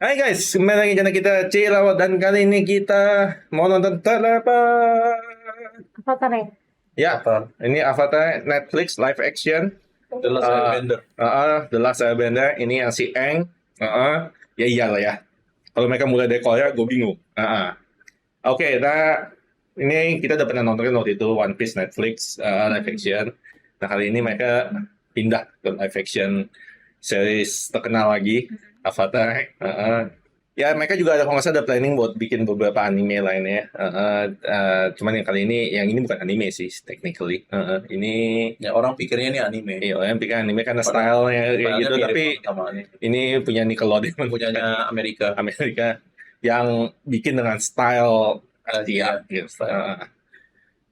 Hai guys, kembali lagi channel kita Cilawat dan kali ini kita mau nonton Terdapat. Avatar ya? Ya, ini Avatar Netflix live action. The Last Airbender. The Last Airbender. Ini yang si Aang. Ya iyalah ya. Kalau mereka mulai dari Korea, gue bingung. Oke, nah ini kita udah pernah nonton waktu itu One Piece Netflix live action. Nah kali ini mereka pindah ke live action series terkenal lagi, Avatar. Ya mereka juga ada kalau nggak salah ada planning buat bikin beberapa anime lainnya. Cuman yang kali ini bukan anime sih technically. Ini Ya orang pikirnya ini anime. iya yang bikin anime karena stylenya kayak gitu, tapi ini punya Nickelodeon, punyanya Amerika. Amerika yang bikin dengan style Asia gitu.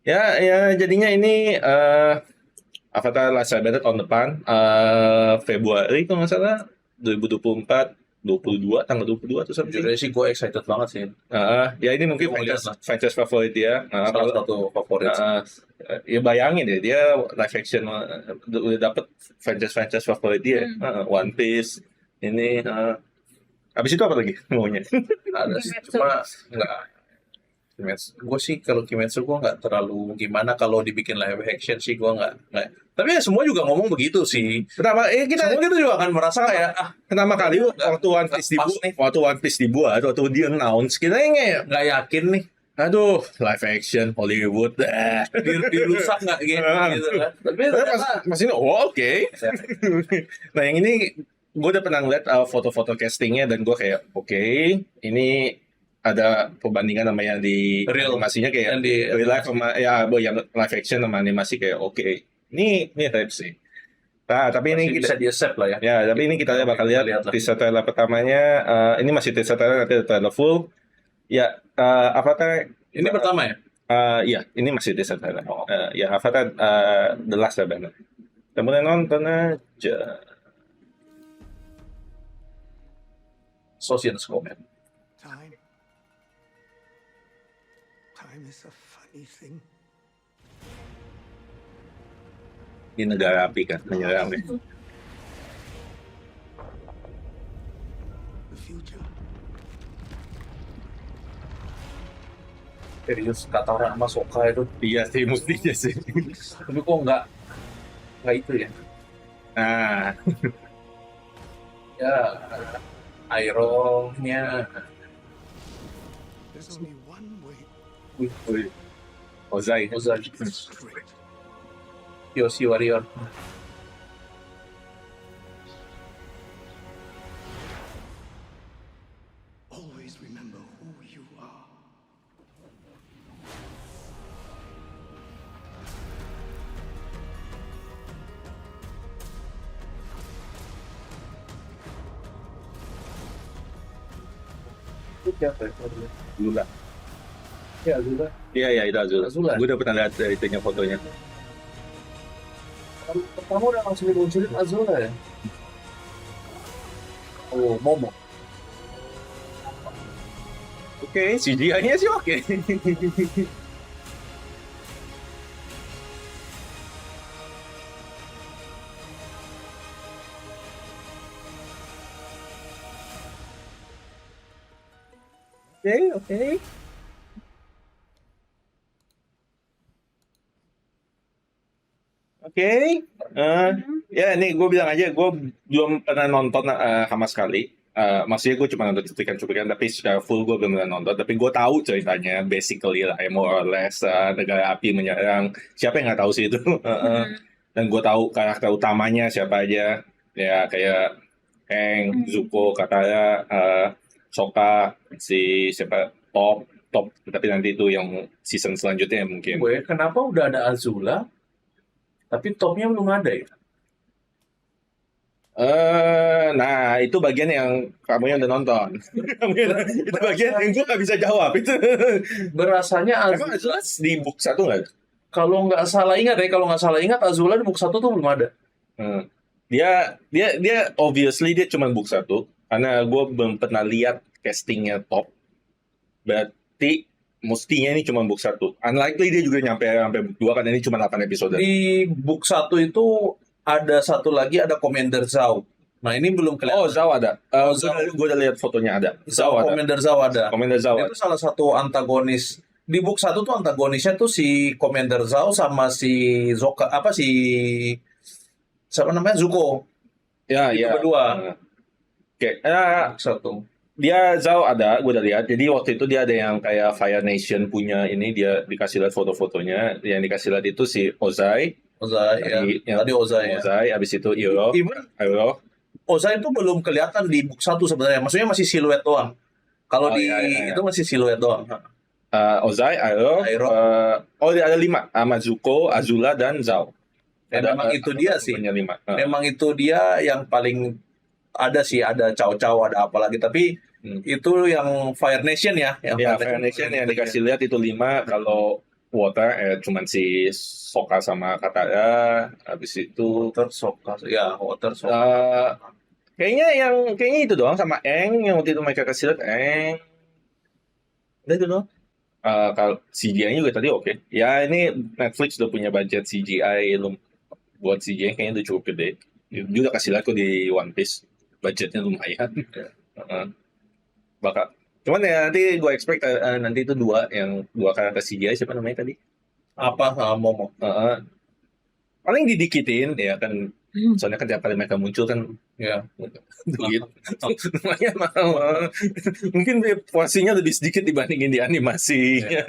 Ya jadinya ini Avatar Last Airbender tahun depan Februari kalau nggak salah 2024 22 tanggal 22 atau something. Jujur aja sih gue excited banget sih. Ya ini mungkin Gua lihat franchise favorit dia. Salah satu favorit. Ya bayangin deh dia live action udah dapet franchise favorit dia. One Piece ini habis itu apa lagi maunya? Ada sih, cuma nggak. Gue sih kalau Kimetsu gue nggak terlalu gimana kalau dibikin live action sih gue nggak. Tapi ya semua juga ngomong begitu sih. Pertama Semua kita juga akan merasa kayak pertama kali waktu One Piece dibuat, waktu dia announce kita nggak yakin nih. Aduh, live action Hollywood, Dirusak nggak gitu kan? Tapi pas ini, oke. Nah yang ini gue udah pernah ngeliat foto-foto castingnya dan gue kayak oke, ini ada perbandingan sama yang di Real. animasinya kayak Yang di real life sama yang live action sama animasi kayak oke. Ini type sih. Nah, tapi ini bisa kita di-accept lah ya. ya, tapi ini kita bakal lihat lah. teaser trailer pertamanya. Ini masih teaser trailer, nanti ada trailer full. Ya, Avatar Ini pertama ya? ya, ini masih teaser trailer. Ya, Avatar The Last Airbender. Kita mulai nonton aja. Sosial comment. Time is a funny thing. Di negara api kan, menyerang. The future. Serius Katara sama Sokka itu. Iya sih, mestinya sih. Tapi kok nggak itu ya? Nah, Ya Iroh-nya. There's only one way. Ozai. Straight. Yoshi Warrior. Always remember who you are. Itu siapa ya? Lula. Ya Azula. Iya, itu Azula. Azula. Gue udah pernah lihat itunya fotonya. Pertama udah langsung dimunculin Azula ya? Oh, Momo. Oke, CGI-nya sih oke. Oke. Oke. Ya ini gue bilang aja, gue belum pernah nonton sama sekali. Maksudnya gue cuma nonton cuplikan-cuplikan, tapi secara full gue belum pernah nonton. Tapi gue tahu ceritanya, basically lah, more or less negara api menyerang. Siapa yang nggak tahu sih itu? Dan gue tahu karakter utamanya siapa aja. Ya kayak Aang, Zuko, Katara, Sokka, si siapa Top. Tapi nanti itu yang season selanjutnya mungkin. Gue kenapa udah ada Azula, tapi topnya belum ada ya? Nah itu bagian yang kamu yang udah nonton. Itu bagian yang gue nggak bisa jawab itu. Berasanya Emang Azula, jelas di book 1 nggak? kalau nggak salah ingat Azula di book 1 tuh belum ada. Dia obviously dia cuma book 1 karena gue belum pernah lihat castingnya Top. Berarti mestinya ini cuma book 1. Unlikely dia juga nyampe book 2 karena ini cuma 8 episode. Di book 1 itu ada satu lagi, ada Commander Zhao. Nah ini belum Oh, kelihatan. Zhao ada. Zhao. Gue udah lihat fotonya ada. Zhao, Zhao ada. Commander Zhao ada. Commander Zhao Itu ada. salah satu antagonis di book 1 tuh, antagonisnya tuh si Commander Zhao sama si Zoka, apa si siapa namanya, Zuko. Ya, Itu ya. berdua. Oke. Book 1. Dia Zhao ada, gue udah lihat. Jadi waktu itu dia ada yang kayak Fire Nation punya ini, dia dikasih lihat foto-fotonya. Yang dikasih lihat itu si Ozai, Ozai ya. Tadi Ozai ya. Ozai, abis itu Iroh, Even Iroh. Ozai itu belum kelihatan di book 1 sebenarnya. Maksudnya masih siluet doang. Kalau Oh, di iya, iya, iya. itu masih siluet doang. Ozai, Iroh, Iroh. oh dia ada 5, sama Zuko, Azula, dan Zhao. Ya, memang itu dia sih. Punya 5. Memang itu dia yang paling ada sih, ada Chow-Chow, ada apa lagi, tapi itu yang Fire Nation ya, yang Ya, Fire Nation yang dikasih lihat itu 5. Kalau Water cuman si Sokka sama Katara. Habis itu Water Sokka, ya Water Sokka. kayaknya itu doang, sama Aang yang waktu itu mereka kasih lihat Aang. Udah itu doang. Kalau CGI-nya juga tadi oke. Ya ini Netflix udah punya budget CGI buat CGI kayaknya udah cukup gede. Dia udah kasih lihat kok di One Piece budgetnya lumayan. Bakal. Cuman ya nanti gue expect nanti itu dua karakter CGI, siapa namanya tadi? Apa Momo? Paling didikitin ya kan. Soalnya kan tiap kali mereka muncul kan Ya. duit. Lumayan mahal. Mungkin porsinya lebih sedikit dibandingin di animasi. Ya.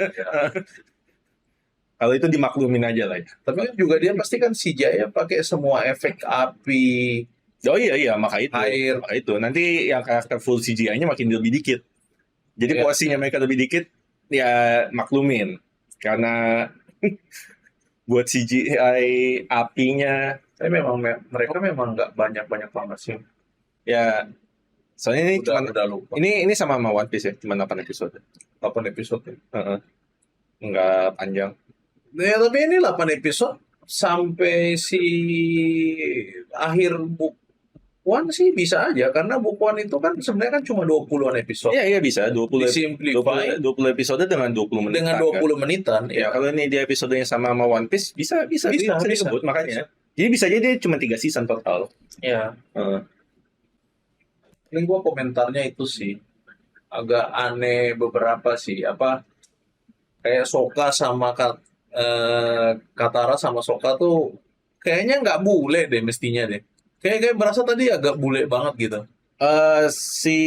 Kalau itu dimaklumin aja lah ya. Tapi kan juga dia pasti kan CGI ya pakai semua efek api, Oh iya maka itu. air. Maka itu nanti yang karakter full CGI-nya makin lebih dikit. Jadi Iya. porsinya mereka lebih dikit ya maklumin. Karena buat CGI apinya Tapi memang mereka memang nggak banyak banget sih. ya, soalnya ini Udah lupa. ini sama One Piece ya, cuma 8 episode. 8 episode. Nggak panjang. Ya, tapi ini 8 episode sampai si akhir book 1 sih bisa aja, karena book 1 itu kan sebenarnya kan cuma 20-an episode. Iya bisa 20 Disimplify 20 episode dengan 20 menit. dengan 20 menitan. Ya, kalau ini dia episodenya sama One Piece bisa disebut makanya. Jadi bisa jadi cuma 3 season total. Ya. Ini gua komentarnya itu sih agak aneh beberapa sih, apa kayak Sokka sama Katara sama Sokka tuh kayaknya nggak bule deh mestinya deh. Kayak berasa tadi agak bule banget gitu. Si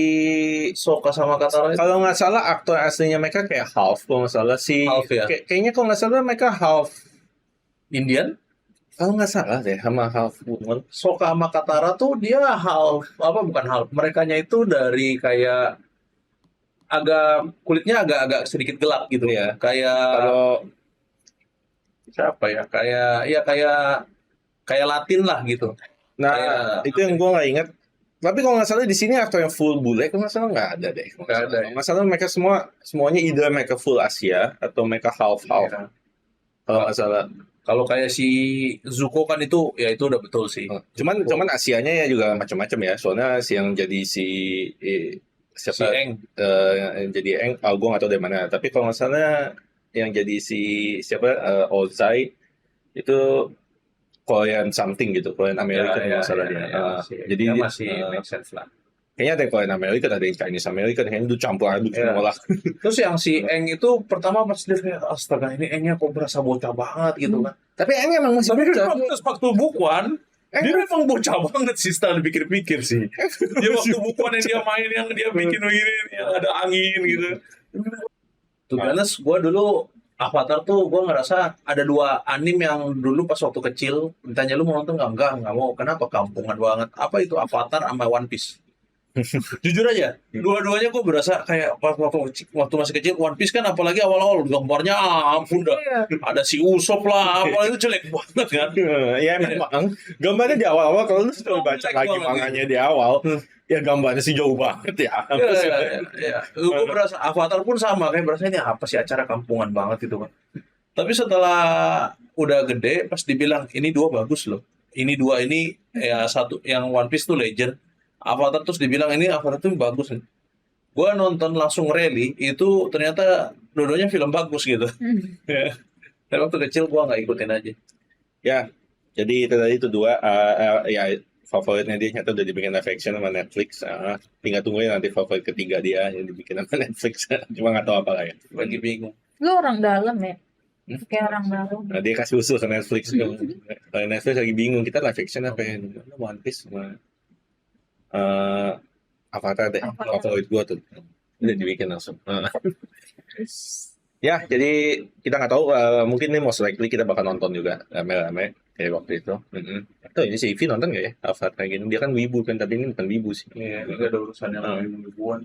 Sokka sama Katara itu kalau nggak salah aktor aslinya mereka kayak half, kalau nggak salah si Half, ya? kayaknya kalau nggak salah mereka half, Indian. kalau nggak salah deh, sama half woman. Sokka sama Katara tuh dia half, apa bukan half, merekanya itu dari kayak agak kulitnya agak sedikit gelap gitu Iya. kayak Kalau siapa ya, kayak Latin lah gitu. Kayak- itu yang gue nggak ingat. Tapi kalau nggak salah di sini aktor yang full bule, kalau nggak salah nggak ada deh. Nggak ada, ya? Kalau nggak salah mereka semuanya either mereka full Asia atau mereka half. Iya. Kalau nggak salah. Kalau kayak si Zuko kan itu ya itu udah betul sih. Cuman Asianya ya juga macam-macam ya. Soalnya yang jadi Si siapa Eng. yang jadi Eng, gue nggak tahu dari mana. Tapi kalau nggak salah yang jadi si siapa Ozai itu Korean something gitu, Korean American kalau nggak salah dia. Jadi ya dia- masih make sense lah. kayaknya ada yang Korean American, ada yang Chinese American, kayaknya itu campur aduk Iya. semua lah. Terus yang si Eng itu pertama pas dia kayak astaga ini Engnya kok berasa bocah banget gitu kan. Tapi Eng emang masih Tapi bocah. memang pas waktu bukuan dia memang bocah banget sih setelah dipikir-pikir sih. Dia waktu bukuan yang dia main, yang dia bikin begini, yang ada angin gitu. Tuh honest, gue dulu Avatar tuh gue ngerasa ada 2 anime yang dulu pas waktu kecil ditanya lu mau nonton nggak mau, kenapa, kampungan banget. Apa itu, Avatar sama One Piece. Jujur aja, dua-duanya gue berasa kayak waktu masih kecil. One Piece kan apalagi awal-awal gambarnya ampun dah, ada si Usopp lah, apa itu jelek banget kan. Ya memang gambarnya di awal-awal kalau lu sudah baca Jelek lagi banget. manganya di awal, ya gambarnya sih jauh banget ya. Ya. Gue berasa Avatar pun sama, kayak berasa ini apa sih acara kampungan banget itu kan. Tapi setelah udah gede, pas dibilang ini 2 bagus loh, ini 2 ini ya, satu yang One Piece tuh legend, Avatar terus dibilang ini Avatar tuh bagus nih. Gue nonton langsung rally itu ternyata dua-duanya film bagus gitu. Ya. Tapi waktu kecil gue nggak ikutin aja. Ya, jadi itu tadi itu 2 ya favoritnya dia nyata udah dibikin live action sama Netflix. Tinggal tungguin nanti favorit ketiga dia yang dibikin sama Netflix. Cuma nggak tahu apa lah ya. Lagi bingung. Lu orang dalam ya? Kayak orang dalam. Nah, dia kasih usul ke Netflix. Kalau Netflix lagi bingung kita live action apa ya? One Piece sama Avatar deh. Avatar. Favorit gua tuh. Udah dibikin langsung. Ya, jadi kita nggak tahu. Mungkin nih most likely kita bakal nonton juga rame-rame kayak waktu itu. Tuh ini si Ivi nonton nggak ya Avatar kayak gini? Dia kan wibu kan, tapi ini bukan wibu sih. Iya, nggak ada urusannya sama ibu-ibuan.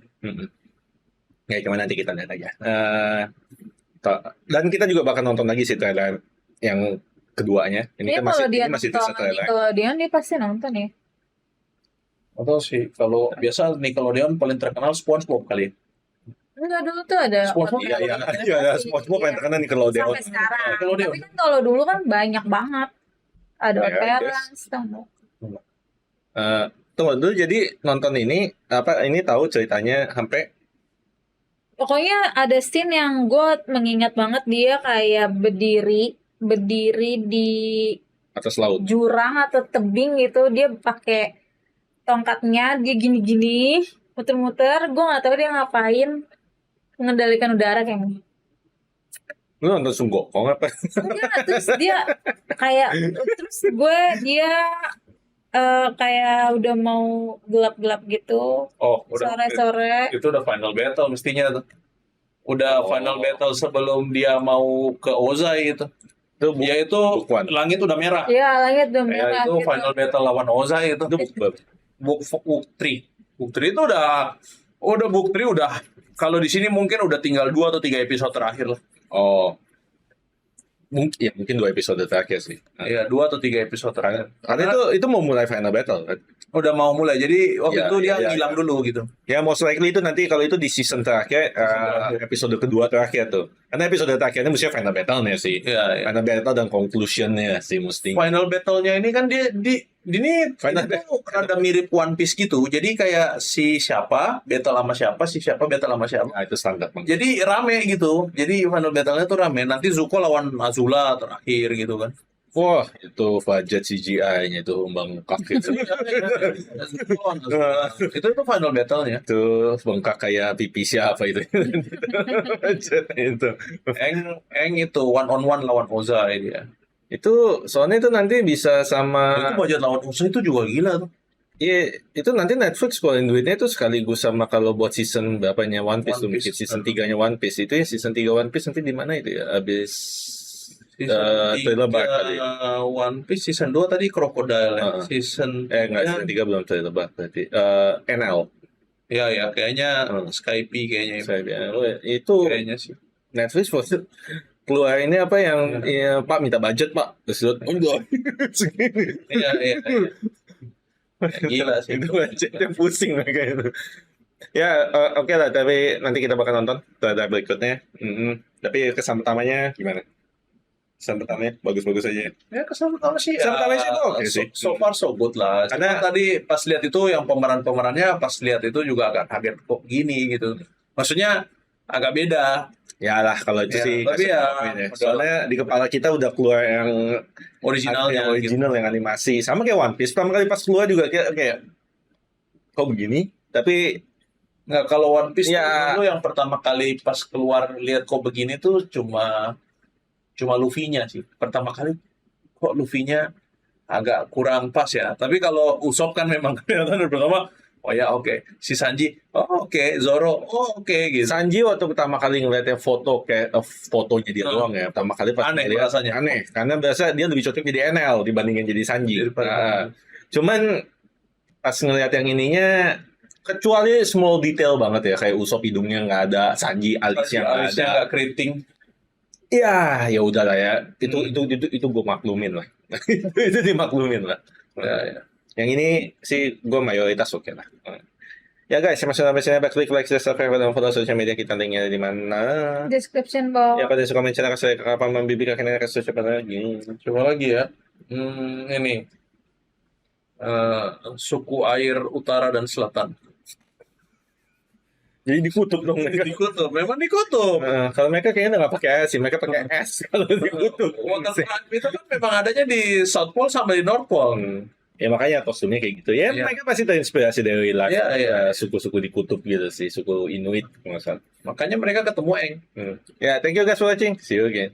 Ya, cuma nanti kita lihat aja. Dan kita juga bakal nonton lagi si trailer yang keduanya. Ini Iya, kan masih kalau dia ini masih nonton teaser trailer. Nickelodeon dia pasti nonton ya. Atau sih kalau biasa Nickelodeon paling terkenal SpongeBob kali. Enggak, dulu tuh ada SpongeBob, Iya, ada SpongeBob yang terkenal Nickelodeon. sampai sekarang. Nickelodeon. Tapi kan kalau dulu kan banyak banget. Ada Ya, Terrence, tahu. Tunggu dulu, jadi nonton ini apa? Ini tahu ceritanya sampai Pokoknya ada scene yang gue mengingat banget, dia kayak berdiri di atas laut. jurang atau tebing gitu, dia pakai tongkatnya, dia gini-gini muter-muter, gue nggak tahu dia ngapain, mengendalikan udara kayaknya. Lu nonton Sunggokong apa? Enggak, terus dia kayak udah mau gelap-gelap gitu, Oh, udah. sore-sore. Itu udah final battle mestinya tuh. Udah Oh. final battle sebelum dia mau ke Ozai itu. Itu Ya itu book one. langit udah merah. Iya, langit udah Ya merah itu gitu. final battle lawan Ozai itu. Itu Book 3. Book 3 itu udah Book 3 udah, kalau di sini mungkin udah tinggal 2 atau 3 episode terakhir lah. Oh. Mungkin 2 episode terakhir sih. Iya, 2 atau 3 episode terakhir. Karena itu mau mulai final battle kan? Udah mau mulai. Jadi waktu Ya, itu dia ya, ngilang dulu gitu. Ya most likely itu nanti kalau itu di season terakhir, terakhir. episode kedua terakhir tuh. Karena episode terakhirnya mestinya final battle-nya sih. Iya, iya. Final battle dan conclusion-nya sih mesti. Final battle-nya ini kan dia ini Final itu rada mirip One Piece gitu. Jadi kayak si siapa battle sama siapa, si siapa battle sama siapa. Nah, itu standar banget. Jadi rame gitu. Jadi final battle-nya tuh rame. Nanti Zuko lawan Azula terakhir gitu kan. Wah, itu budget CGI-nya itu bengkak gitu. Zuko lawan Azula. Itu final battle-nya. Itu bengkak kayak pipi siapa itu. Budget itu. Eng itu one on one lawan Ozai dia. Itu soalnya itu nanti bisa Itu sama budget lawan Ozai itu juga gila tuh. iya, itu nanti Netflix keluarin duitnya itu sekaligus sama kalau buat season berapanya One Piece tuh, One Piece. mungkin season 3-nya One Piece. Itu ya season 3 One Piece nanti di mana itu ya? Habis Thriller Bark kali ya? One Piece season 2 tadi Crocodile ya. Heeh. Season Enggak, season 3 belum Thriller Bark berarti. NL. ya kayaknya Hmm. Skype kayaknya Itu kayaknya sih. Netflix waktu keluar ini apa yang ya, Pak minta budget Pak. Terus lu, enggak. Iya. Gila sih. Itu budgetnya pusing mereka itu. Ya oke lah, tapi nanti kita bakal nonton trailer berikutnya. Tapi kesan pertamanya gimana? Kesan pertamanya bagus-bagus aja. Ya kesan pertama sih. Kesan pertama sih oke so, sih. so far so good lah. Karena- Karena tadi pas lihat itu yang pemerannya pas lihat itu juga agak kaget kok gini gitu. Maksudnya agak beda. Ya lah kalau itu Ya, sih. tapi kasih ya, tahuin ya. udah. Soalnya di kepala kita udah keluar yang Originalnya. yang original yang animasi. Sama kayak One Piece. Pertama kali pas keluar juga kayak kok begini? Tapi Nggak, kalau One Piece Ya. tuh dulu yang pertama kali pas keluar lihat kok begini tuh cuma Luffy-nya sih. Pertama kali kok Luffy-nya agak kurang pas ya. Tapi kalau Usopp kan memang kelihatan dari pertama, oh ya oke. Si Sanji, oh oke. Zoro, oh oke gitu. Sanji waktu pertama kali ngeliatnya foto kayak fotonya dia doang ya. Pertama kali pas Aneh ngeliat, rasanya. Aneh. Karena biasa dia lebih cocok jadi NL dibandingin jadi Sanji. Daripada- Cuman pas ngeliat yang ininya kecuali small detail banget ya, kayak Usopp hidungnya nggak ada, Sanji alisnya nggak Alisnya ada. nggak keriting. Ya udahlah ya. Itu gue maklumin lah. itu dimaklumin lah. Ya. Yang ini sih gue mayoritas oke lah. Ya guys, sampai sini klik like, subscribe, dan follow sosial media kita, linknya di mana. Description box. Ya pada suka mention saya kapan membibi kakeknya ke sosial lagi. Coba lagi ya. Ini suku air utara dan selatan. Jadi dikutuk dong mereka. Dikutup, memang dikutup. Kalau mereka kayaknya nggak pakai S sih, mereka pakai S kalau dikutuk. Water Tribe itu kan memang adanya di South Pole sama di North Pole. Ya makanya kostumnya kayak gitu. Ya Iya. mereka pasti terinspirasi dari Iya, iya. suku-suku di kutub gitu sih, suku Inuit kalau nggak salah. Makanya mereka ketemu Eng. Ya, thank you guys for watching. See you again.